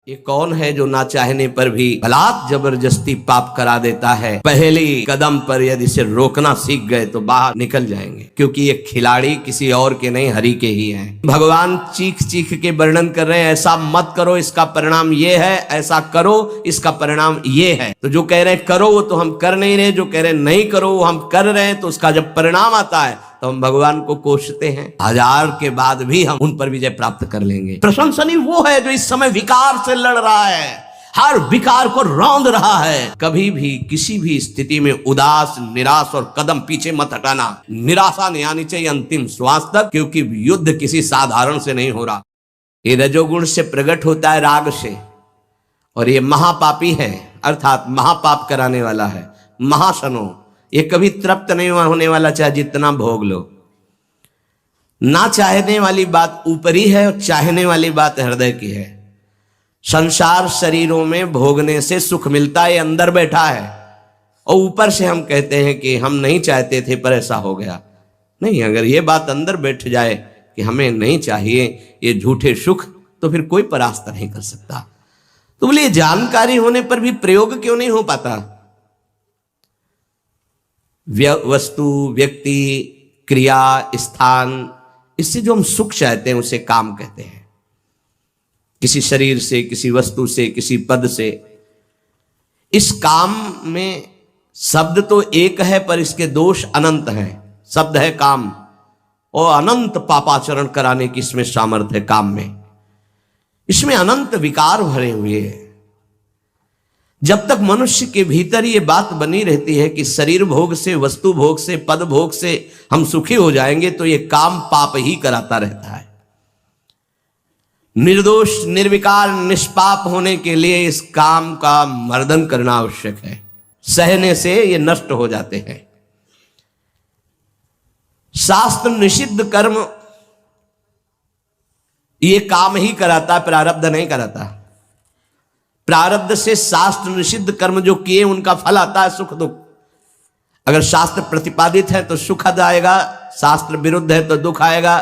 ये कौन है जो ना चाहने पर भी बलात् जबरदस्ती पाप करा देता है। पहली कदम पर यदि इसे रोकना सीख गए तो बाहर निकल जाएंगे, क्योंकि ये खिलाड़ी किसी और के नहीं, हरि के ही हैं। भगवान चीख चीख के वर्णन कर रहे हैं, ऐसा मत करो इसका परिणाम ये है, ऐसा करो इसका परिणाम ये है। तो जो कह रहे हैं करो वो तो हम कर नहीं रहे, जो कह रहे हैं नहीं करो वो हम कर रहे हैं। तो उसका जब परिणाम आता है तो हम भगवान को कोसते हैं। हजार के बाद भी हम उन पर विजय प्राप्त कर लेंगे। प्रशंसनीय वो है जो इस समय विकार से लड़ रहा है, हर विकार को रौंद रहा है। कभी भी किसी भी स्थिति में उदास, निराश और कदम पीछे मत हटाना। निराशा नहीं आनी चाहिए अंतिम श्वास तक, क्योंकि युद्ध किसी साधारण से नहीं हो रहा। ये रजोगुण से प्रकट होता है, राग से, और ये महापापी है, अर्थात महापाप कराने वाला है। महाशनो, ये कभी तृप्त नहीं होने वाला, चाहे जितना भोग लो। ना चाहने वाली बात ऊपरी है और चाहने वाली बात हृदय की है। संसार शरीरों में भोगने से सुख मिलता है, अंदर बैठा है, और ऊपर से हम कहते हैं कि हम नहीं चाहते थे पर ऐसा हो गया। नहीं, अगर ये बात अंदर बैठ जाए कि हमें नहीं चाहिए ये झूठे सुख, तो फिर कोई परास्त नहीं कर सकता। तो बोले जानकारी होने पर भी प्रयोग क्यों नहीं हो पाता? वस्तु, व्यक्ति, क्रिया, स्थान, इससे जो हम सुख चाहते हैं उसे काम कहते हैं। किसी शरीर से, किसी वस्तु से, किसी पद से। इस काम में शब्द तो एक है पर इसके दोष अनंत हैं। शब्द है काम, और अनंत पापाचरण कराने की इसमें सामर्थ्य है। काम में, इसमें अनंत विकार भरे हुए हैं। जब तक मनुष्य के भीतर ये बात बनी रहती है कि शरीर भोग से, वस्तु भोग से, पद भोग से हम सुखी हो जाएंगे, तो ये काम पाप ही कराता रहता है। निर्दोष, निर्विकार, निष्पाप होने के लिए इस काम का मर्दन करना आवश्यक है। सहने से ये नष्ट हो जाते हैं। शास्त्र निषिद्ध कर्म ये काम ही कराता, प्रारब्ध नहीं कराता। प्रारब्ध से शास्त्र निषिद्ध कर्म जो किए उनका फल आता है सुख दुख। अगर शास्त्र प्रतिपादित है तो सुख आएगा, शास्त्र विरुद्ध है तो दुख आएगा।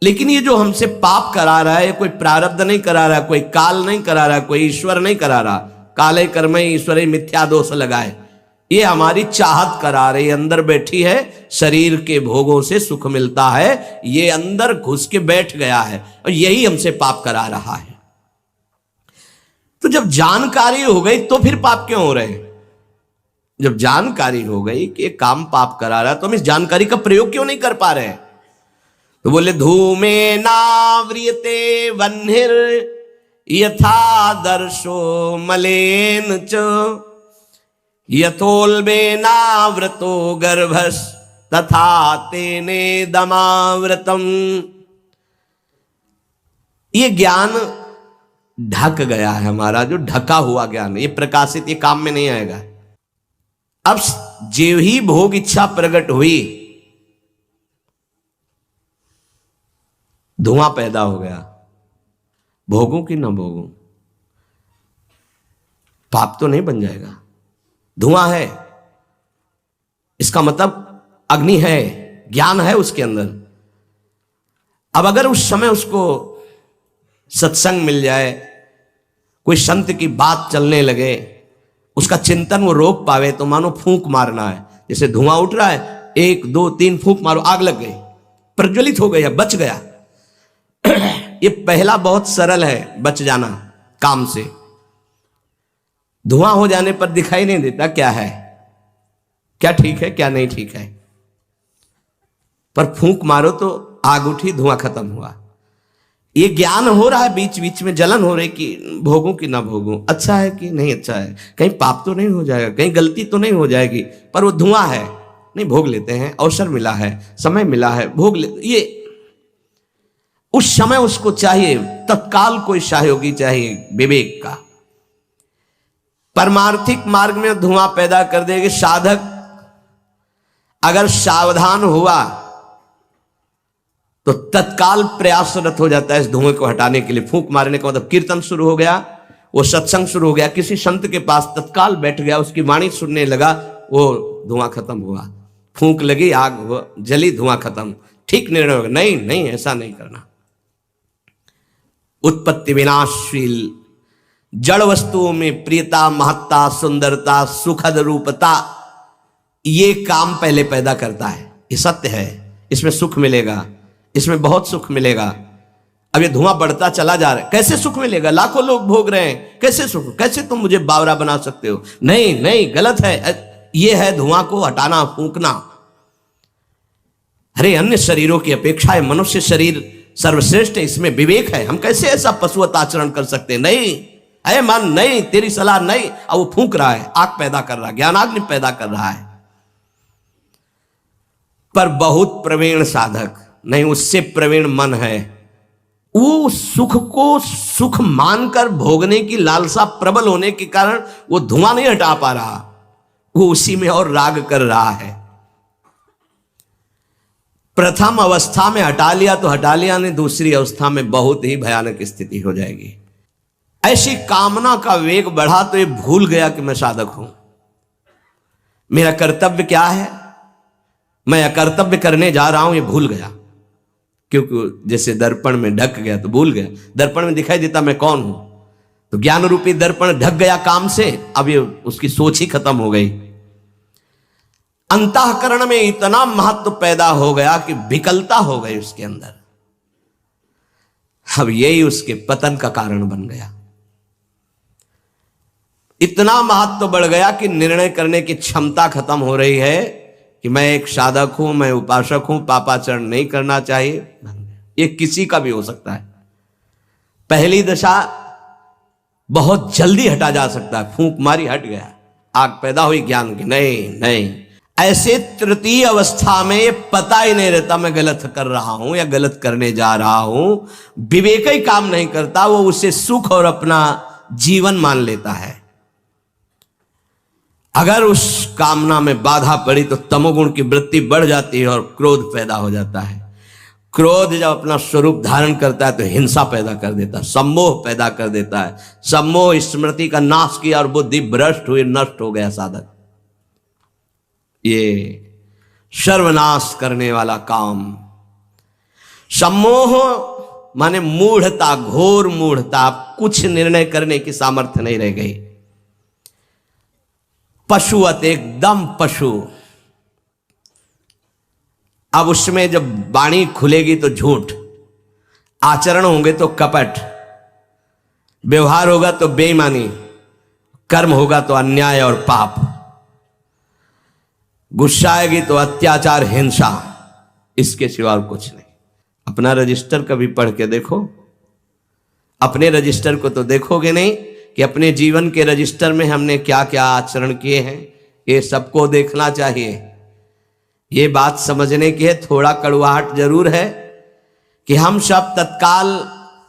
लेकिन ये जो हमसे पाप करा रहा है, कोई प्रारब्ध नहीं करा रहा, कोई काल नहीं करा रहा, कोई ईश्वर नहीं करा रहा। काले कर्म ईश्वरे मिथ्या दोष लगाए, ये हमारी चाहत करा रही, अंदर बैठी है। शरीर के भोगों से सुख मिलता है, ये अंदर घुस के बैठ गया है, और यही हमसे पाप करा रहा है। तो जब जानकारी हो गई तो फिर पाप क्यों हो रहे हैं? जब जानकारी हो गई कि ये काम पाप करा रहा है, तो हम इस जानकारी का प्रयोग क्यों नहीं कर पा रहे हैं? तो बोले धूमे नाव्रियते वह्निर यथा दर्शो मलेन च यथोल्बे नाव्रतो गर्भस तथा तेने दमाव्रतम। ये ज्ञान ढक गया है हमारा, जो ढका हुआ ज्ञान, ये प्रकाशित, ये काम में नहीं आएगा। अब जो ही भोग इच्छा प्रकट हुई, धुआं पैदा हो गया। भोगों की ना भोगों, पाप तो नहीं बन जाएगा। धुआं है, इसका मतलब अग्नि है, ज्ञान है उसके अंदर। अब अगर उस समय उसको सत्संग मिल जाए, कोई संत की बात चलने लगे, उसका चिंतन वो रोक पावे, तो मानो फूंक मारना है। जैसे धुआं उठ रहा है, 1 2 3 फूंक मारो, आग लग गई, प्रज्वलित हो गया, बच गया। ये पहला बहुत सरल है, बच जाना काम से। धुआं हो जाने पर दिखाई नहीं देता क्या है, क्या ठीक है, क्या नहीं ठीक है। पर फूंक मारो तो आग उठी, धुआं खत्म हुआ। ये ज्ञान हो रहा है, बीच बीच में जलन हो रही कि भोगूं कि ना भोगूं, अच्छा है कि नहीं अच्छा है, कहीं पाप तो नहीं हो जाएगा, कहीं गलती तो नहीं हो जाएगी। पर वो धुआं है, नहीं भोग लेते हैं, अवसर मिला है, समय मिला है, भोग ले। ये उस समय उसको चाहिए, तत्काल कोई सहयोगी चाहिए विवेक का। परमार्थिक मार्ग में धुआं पैदा कर देगी। साधक अगर सावधान हुआ तो तत्काल प्रयासरत हो जाता है इस धुएं को हटाने के लिए। फूंक मारने का मतलब कीर्तन शुरू हो गया, वो सत्संग शुरू हो गया, किसी संत के पास तत्काल बैठ गया, उसकी वाणी सुनने लगा, वो धुआं खत्म हुआ। फूंक लगी, आग जली, धुआं खत्म, ठीक निर्णय होगा। नहीं नहीं, ऐसा नहीं करना। उत्पत्ति विनाशशील जड़ वस्तुओं में प्रियता, महत्ता, सुंदरता, सुखद रूपता, ये काम पहले पैदा करता है। ये सत्य है, इसमें सुख मिलेगा, इसमें बहुत सुख मिलेगा। अब ये धुआं बढ़ता चला जा रहा है, कैसे सुख मिलेगा? लाखों लोग भोग रहे हैं, कैसे सुख? कैसे तुम मुझे बावरा बना सकते हो? नहीं नहीं, गलत है। ये है धुआं को हटाना, फूंकना। अरे अन्य शरीरों की अपेक्षा है मनुष्य शरीर सर्वश्रेष्ठ है, इसमें विवेक है। हम कैसे ऐसा पशुवत आचरण कर सकते हैं? नहीं, अरे मन नहीं, तेरी सलाह नहीं। अब वो फूंक रहा है, आग पैदा कर रहा है, ज्ञानाग्नि पैदा कर रहा है। पर बहुत प्रवीण साधक नहीं, उससे प्रवीण मन है, वो सुख को सुख मानकर भोगने की लालसा प्रबल होने के कारण वो धुआं नहीं हटा पा रहा, वो उसी में और राग कर रहा है। प्रथम अवस्था में हटा लिया तो हटा लिया, नहीं दूसरी अवस्था में बहुत ही भयानक स्थिति हो जाएगी। ऐसी कामना का वेग बढ़ा तो ये भूल गया कि मैं साधक हूं, मेरा कर्तव्य क्या है, मैं अकर्तव्य करने जा रहा हूं, ये भूल गया। क्योंकि जैसे दर्पण में ढक गया तो भूल गया, दर्पण में दिखाई देता मैं कौन हूं, तो ज्ञान रूपी दर्पण ढक गया काम से, अब ये उसकी सोच ही खत्म हो गई। अंतःकरण में इतना महत्व पैदा हो गया कि विकलता हो गई उसके अंदर। अब यही उसके पतन का कारण बन गया। इतना महत्व बढ़ गया कि निर्णय करने की क्षमता खत्म हो रही है कि मैं एक साधक हूं, मैं उपासक हूं, पापाचरण नहीं करना चाहिए। ये किसी का भी हो सकता है। पहली दशा बहुत जल्दी हटा जा सकता है, फूंक मारी हट गया, आग पैदा हुई ज्ञान की। नहीं नहीं, ऐसे तृतीय अवस्था में ये पता ही नहीं रहता मैं गलत कर रहा हूं या गलत करने जा रहा हूं, विवेक ही काम नहीं करता, वो उसे सुख और अपना जीवन मान लेता है। अगर उस कामना में बाधा पड़ी तो तमोगुण की वृत्ति बढ़ जाती है और क्रोध पैदा हो जाता है। क्रोध जब अपना स्वरूप धारण करता है तो हिंसा पैदा कर देता है, सम्मोह पैदा कर देता है। सम्मोह स्मृति का नाश किया और बुद्धि भ्रष्ट हुई, नष्ट हो गया साधक। ये सर्वनाश करने वाला काम। सम्मोह माने मूढ़ता, घोर मूढ़ता, कुछ निर्णय करने की सामर्थ्य नहीं रह गई। पशुवत, एकदम पशु। अब उसमें जब वाणी खुलेगी तो झूठ, आचरण होंगे तो कपट, व्यवहार होगा तो बेईमानी, कर्म होगा तो अन्याय और पाप, गुस्सा आएगी तो अत्याचार, हिंसा, इसके सिवा और कुछ नहीं। अपना रजिस्टर कभी पढ़ के देखो, अपने रजिस्टर को तो देखोगे नहीं कि अपने जीवन के रजिस्टर में हमने क्या क्या आचरण किए हैं। ये सबको देखना चाहिए। ये बात समझने की है, थोड़ा कड़वाहट जरूर है कि हम सब तत्काल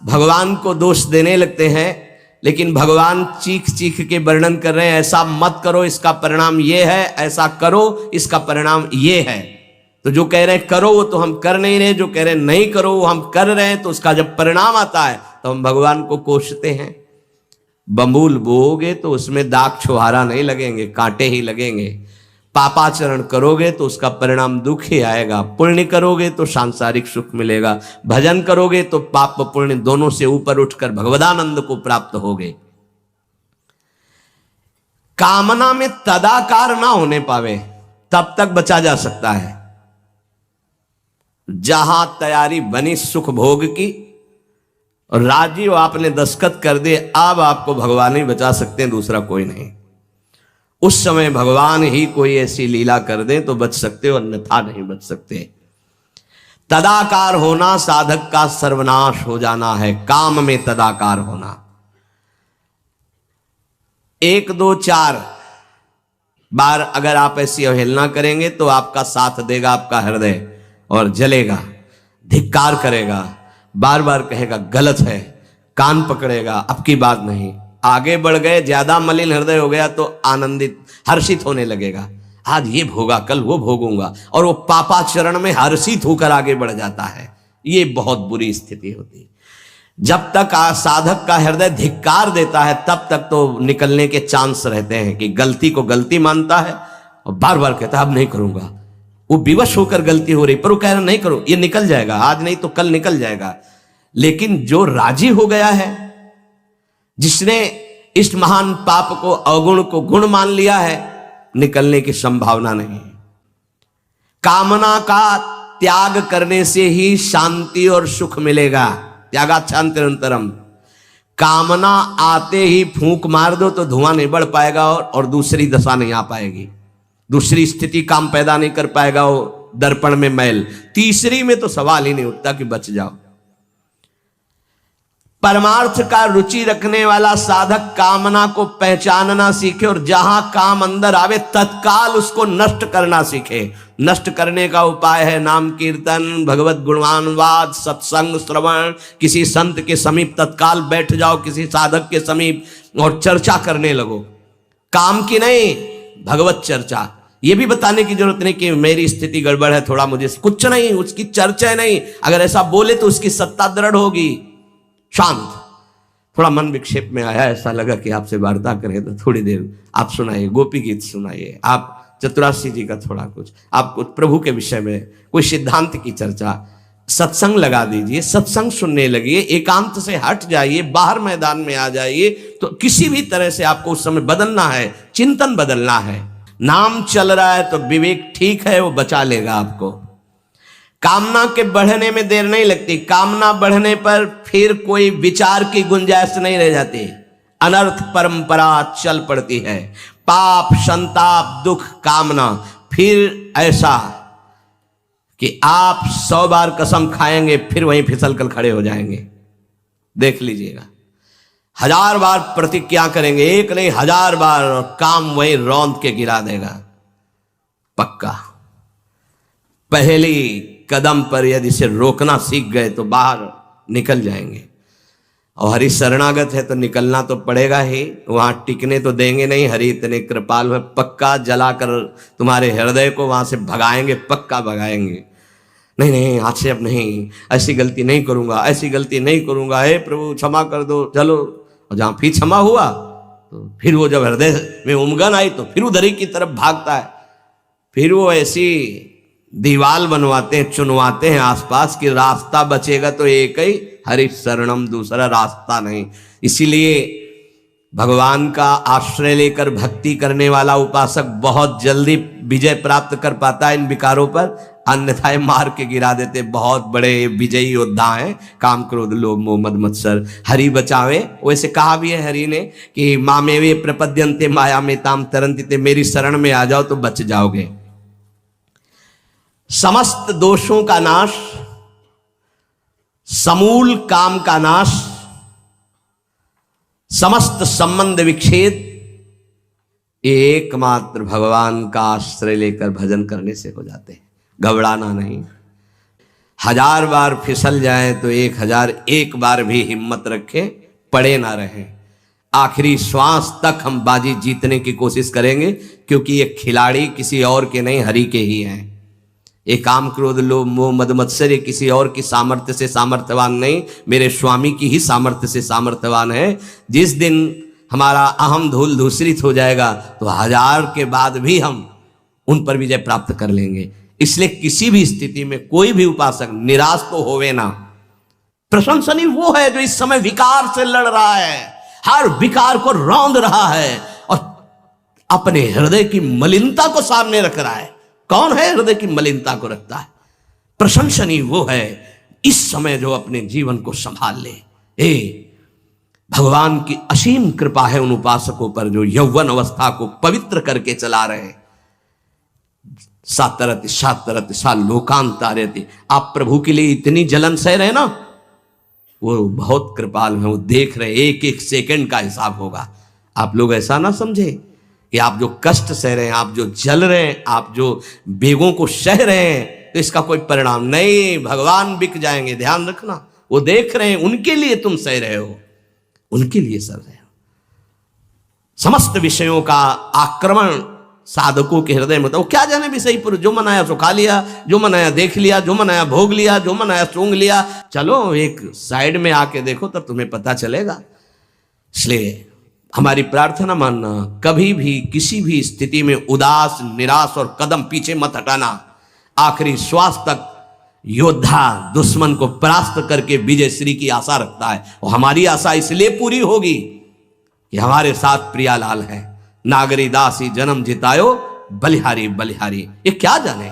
भगवान को दोष देने लगते हैं, लेकिन भगवान चीख चीख के वर्णन कर रहे हैं, ऐसा मत करो इसका परिणाम ये है, ऐसा करो इसका परिणाम ये है। तो जो कह रहे हैं करो वो तो हम कर नहीं रहे, जो कह रहे हैं नहीं करो वो हम कर रहे हैं। तो उसका जब परिणाम आता है तो हम भगवान को कोसते हैं। बंबूल बोओगे तो उसमें दाग छुहारा नहीं लगेंगे, कांटे ही लगेंगे। पापाचरण करोगे तो उसका परिणाम दुख ही आएगा। पुण्य करोगे तो सांसारिक सुख मिलेगा, भजन करोगे तो पाप पुण्य दोनों से ऊपर उठकर भगवदानंद को प्राप्त होगे। कामना में तदाकार ना होने पावे तब तक बचा जा सकता है। जहां तैयारी बनी सुख भोग की और राजीव आपने दस्तखत कर दिए, अब आपको भगवान ही बचा सकते हैं, दूसरा कोई नहीं। उस समय भगवान ही कोई ऐसी लीला कर दे तो बच सकते हो, अन्यथा नहीं बच सकते। तदाकार होना साधक का सर्वनाश हो जाना है। काम में तदाकार होना। 1 2 4 बार अगर आप ऐसी अवहेलना करेंगे तो आपका साथ देगा आपका हृदय और जलेगा, धिक्कार करेगा, बार बार कहेगा गलत है, कान पकड़ेगा, अब की बात नहीं। आगे बढ़ गए, ज्यादा मलिन हृदय हो गया तो आनंदित हर्षित होने लगेगा, आज ये भोगा कल वो भोगूंगा, और वो पापाचरण में हर्षित होकर आगे बढ़ जाता है। ये बहुत बुरी स्थिति होती है। जब तक साधक का हृदय धिक्कार देता है तब तक तो निकलने के चांस रहते हैं कि गलती को गलती मानता है और बार बार कहता है अब नहीं करूंगा। वो विवश होकर गलती हो रही पर वो कह रहा नहीं करो, ये निकल जाएगा, आज नहीं तो कल निकल जाएगा। लेकिन जो राजी हो गया है, जिसने इस महान पाप को, अवगुण को गुण मान लिया है, निकलने की संभावना नहीं। कामना का त्याग करने से ही शांति और सुख मिलेगा। त्यागात् शांतिरंतरम। कामना आते ही फूंक मार दो तो धुआं नहीं बढ़ पाएगा और दूसरी दशा नहीं आ पाएगी, दूसरी स्थिति काम पैदा नहीं कर पाएगा। वो दर्पण में मैल, तीसरी में तो सवाल ही नहीं उठता कि बच जाओ। परमार्थ का रुचि रखने वाला साधक कामना को पहचानना सीखे और जहां काम अंदर आवे तत्काल उसको नष्ट करना सीखे। नष्ट करने का उपाय है नाम कीर्तन, भगवत गुणगानवाद, सत्संग, श्रवण। किसी संत के समीप तत्काल बैठ जाओ, किसी साधक के समीप, और चर्चा करने लगो। काम की नहीं, भगवत चर्चा। ये भी बताने की जरूरत नहीं कि मेरी स्थिति गड़बड़ है, थोड़ा मुझे कुछ नहीं, उसकी चर्चा नहीं। अगर ऐसा बोले तो उसकी सत्ता दृढ़ होगी। शांत, थोड़ा मन विक्षेप में आया, ऐसा लगा कि आपसे वार्ता करें तो थोड़ी देर आप सुनाइए, गोपी गीत सुनाइए, आप चतुरासी जी का थोड़ा कुछ, आप कुछ प्रभु के विषय में कोई सिद्धांत की चर्चा, सत्संग लगा दीजिए, सत्संग सुनने लगिए, एकांत से हट जाइए, बाहर मैदान में आ जाइए। तो किसी भी तरह से आपको उस समय बदलना है, चिंतन बदलना है। नाम चल रहा है तो विवेक ठीक है, वो बचा लेगा आपको। कामना के बढ़ने में देर नहीं लगती। कामना बढ़ने पर फिर कोई विचार की गुंजाइश नहीं रह जाती, अनर्थ परंपरा चल पड़ती है। पाप, संताप, दुख, कामना, फिर ऐसा कि आप 100 बार कसम खाएंगे फिर वहीं फिसल कर खड़े हो जाएंगे। देख लीजिएगा, 1000 बार प्रतिज्ञा करेंगे, एक नहीं 1000 बार, और काम वहीं रौंद के गिरा देगा पक्का। पहली कदम पर यदि इसे रोकना सीख गए तो बाहर निकल जाएंगे। और हरि शरणागत है तो निकलना तो पड़ेगा ही, वहां टिकने तो देंगे नहीं। हरि इतने कृपालु है, पक्का जलाकर तुम्हारे हृदय को वहां से भगाएंगे, पक्का भगाएंगे। नहीं नहीं, आज से अब नहीं, ऐसी गलती नहीं करूंगा, ऐसी गलती नहीं करूंगा, हे प्रभु क्षमा कर दो, चलो। और जहां फिर क्षमा हुआ तो फिर वो जब हृदय में उमगन आई तो फिर उधर ही की तरफ भागता है। फिर वो ऐसी दीवाल बनवाते हैं, चुनवाते हैं आसपास कि रास्ता बचेगा तो एक ही, हरि शरणम, दूसरा रास्ता नहीं। इसीलिए भगवान का आश्रय लेकर भक्ति करने वाला उपासक बहुत जल्दी विजय प्राप्त कर पाता है इन विकारों पर, अन्यथा मार के गिरा देते। बहुत बड़े विजयी योद्धा हैं, काम, क्रोध, लोभ, मोह, मद, मत्सर। हरि बचावे। वैसे कहा भी है हरि ने कि मामेवे प्रपद्यन्ते माया में ताम तरन्ति ते, मेरी शरण में आ जाओ तो बच जाओगे। समस्त दोषों का नाश, समूल काम का नाश, समस्त संबंध विच्छेद एकमात्र भगवान का आश्रय लेकर भजन करने से हो जाते हैं। घबराना नहीं। 1000 बार फिसल जाए तो 1001 बार भी हिम्मत रखें, पड़े ना रहें। आखिरी श्वास तक हम बाजी जीतने की कोशिश करेंगे, क्योंकि ये खिलाड़ी किसी और के नहीं, हरि के ही हैं। ये काम, क्रोध, लोभ, मोह, मद, मत्सर किसी और की सामर्थ्य से सामर्थ्यवान नहीं, मेरे स्वामी की ही सामर्थ्य से सामर्थ्यवान है। जिस दिन हमारा अहम धूल धूसरित हो जाएगा तो 1000 के बाद भी हम उन पर विजय प्राप्त कर लेंगे। इसलिए किसी भी स्थिति में कोई भी उपासक निराश तो होवे ना। प्रशंसनीय वो है जो इस समय विकार से लड़ रहा है, हर विकार को रौंद रहा है और अपने हृदय की मलिनता को सामने रख रहा है। कौन है हृदय की मलिनता को रखता है? प्रशंसनीय वो है इस समय जो अपने जीवन को संभाल ले। भगवान की असीम कृपा है उन उपासकों पर जो यौवन अवस्था को पवित्र करके चला रहे हैं। सातरति सातरति सा लोकांतारति। आप प्रभु के लिए इतनी जलन सह रहे ना, वो बहुत कृपाल है, वो देख रहे, एक एक सेकंड का हिसाब होगा। आप लोग ऐसा ना समझे कि आप जो कष्ट सह रहे हैं, आप जो जल रहे हैं, आप जो बेगों को सह रहे हैं तो इसका कोई परिणाम नहीं, भगवान बिक जाएंगे। ध्यान रखना, वो देख रहे हैं, उनके लिए तुम सह रहे हो, उनके लिए सह रहे हो। समस्त विषयों का आक्रमण साधकों के हृदय में, तो क्या जाने विषय पर जो मनाया सो खा लिया, जो मनाया देख लिया, जो मनाया भोग लिया, जो मनाया सूंघ लिया। चलो एक साइड में आके देखो तब तुम्हें पता चलेगा। इसलिए हमारी प्रार्थना मानना, कभी भी किसी भी स्थिति में उदास, निराश और कदम पीछे मत हटाना। आखिरी श्वास तक योद्धा दुश्मन को परास्त करके विजय श्री की आशा रखता है, और हमारी आशा इसलिए पूरी होगी कि हमारे साथ प्रियालाल है। नागरी दासी जन्म जितायो बलिहारी बलिहारी। ये क्या जाने,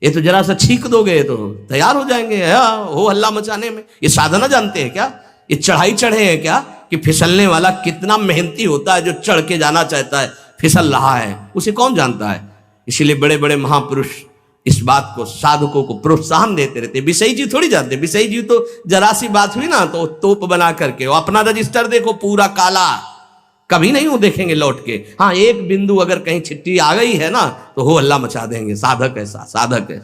ये तो जरा सा छींक दोगे तो तैयार हो जाएंगे हो हल्ला मचाने में। ये साधना जानते हैं क्या? ये चढ़ाई चढ़े हैं क्या? कि फिसलने वाला कितना मेहनती होता है, जो चढ़ के जाना चाहता है फिसल रहा है, उसे कौन जानता है। इसीलिए बड़े बड़े महापुरुष इस बात को, साधकों को प्रोत्साहन देते रहते। विषयी जी थोड़ी जानते, विषयी जी तो जरा सी बात हुई ना तो तोप बना करके, वो अपना रजिस्टर देखो पूरा काला, कभी नहीं वो देखेंगे लौट के। हाँ, एक बिंदु अगर कहीं चिट्ठी आ गई है ना तो हो हल्ला मचा देंगे। साधक ऐसा, साधक है।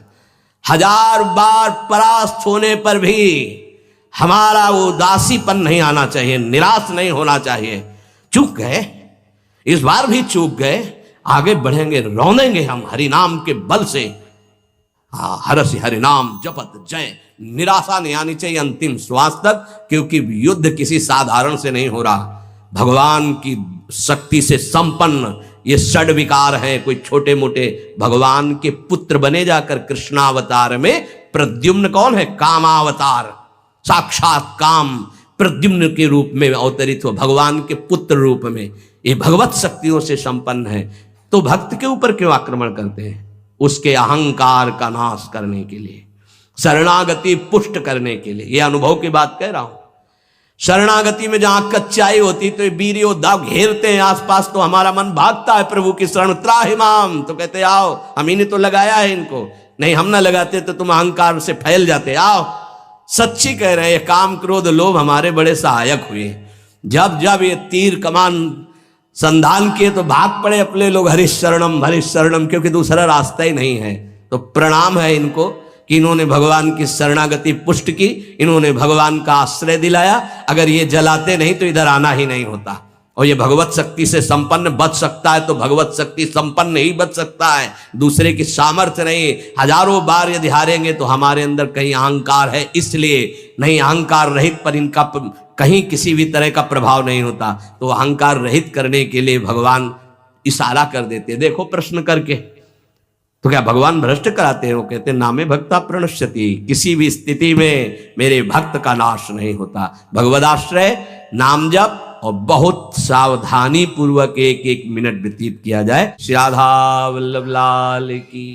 1000 बार परास्त होने पर भी हमारा वो उदासीपन नहीं आना चाहिए, निराश नहीं होना चाहिए। चूक गए, इस बार भी चूक गए, आगे बढ़ेंगे, रौनेंगे हम हरिनाम के बल से। हाँ, हरसि हरिनाम जपत जय। निराशा नहीं आनी चाहिए अंतिम श्वास तक, क्योंकि युद्ध किसी साधारण से नहीं हो रहा। भगवान की शक्ति से संपन्न ये षड विकार हैं, कोई छोटे मोटे भगवान के पुत्र बने जाकर कृष्णावतार में। प्रद्युम्न कौन है? कामावतार, साक्षात काम प्रद्युम्न के रूप में अवतरित हो, भगवान के पुत्र रूप में। ये भगवत शक्तियों से संपन्न है। तो भक्त के ऊपर क्यों आक्रमण करते हैं? उसके अहंकार का नाश करने के लिए, शरणागति पुष्ट करने के लिए। यह अनुभव की बात कह रहा हूं। शरणागति में जहां कच्चाई होती तो वीर योद्धा घेरते हैं आसपास, तो हमारा मन भागता है प्रभु की शरण। त्राहिमाम, तो कहते आओ, हम ही ने तो लगाया है इनको, नहीं हम ना लगाते तो तुम अहंकार से फैल जाते। आओ, सच्ची कह रहे हैं, काम क्रोध लोभ हमारे बड़े सहायक हुए। जब जब ये तीर कमान संधान किए तो भाग पड़े अपने लोग, हरीश शरणम, क्योंकि दूसरा रास्ता ही नहीं है। तो प्रणाम है इनको कि इन्होंने भगवान की शरणागति पुष्ट की, इन्होंने भगवान का आश्रय दिलाया। अगर ये जलाते नहीं तो इधर आना ही नहीं होता। और ये भगवत शक्ति से संपन्न बच सकता है तो भगवत शक्ति संपन्न ही बच सकता है, दूसरे की सामर्थ्य नहीं। हजारों बार यदि हारेंगे तो हमारे अंदर कहीं अहंकार है, इसलिए नहीं। अहंकार रहित पर इनका कहीं किसी भी तरह का प्रभाव नहीं होता। तो अहंकार रहित करने के लिए भगवान इशारा कर देते। देखो प्रश्न करके, तो क्या भगवान भ्रष्ट कराते हैं? वो कहते नामे भक्ता प्रणश्यति, किसी भी स्थिति में मेरे भक्त का नाश नहीं होता। भगवदाश्रय, नाम जप, और बहुत सावधानी पूर्वक एक एक मिनट व्यतीत किया जाए। श्री राधा वल्लभ लाल की।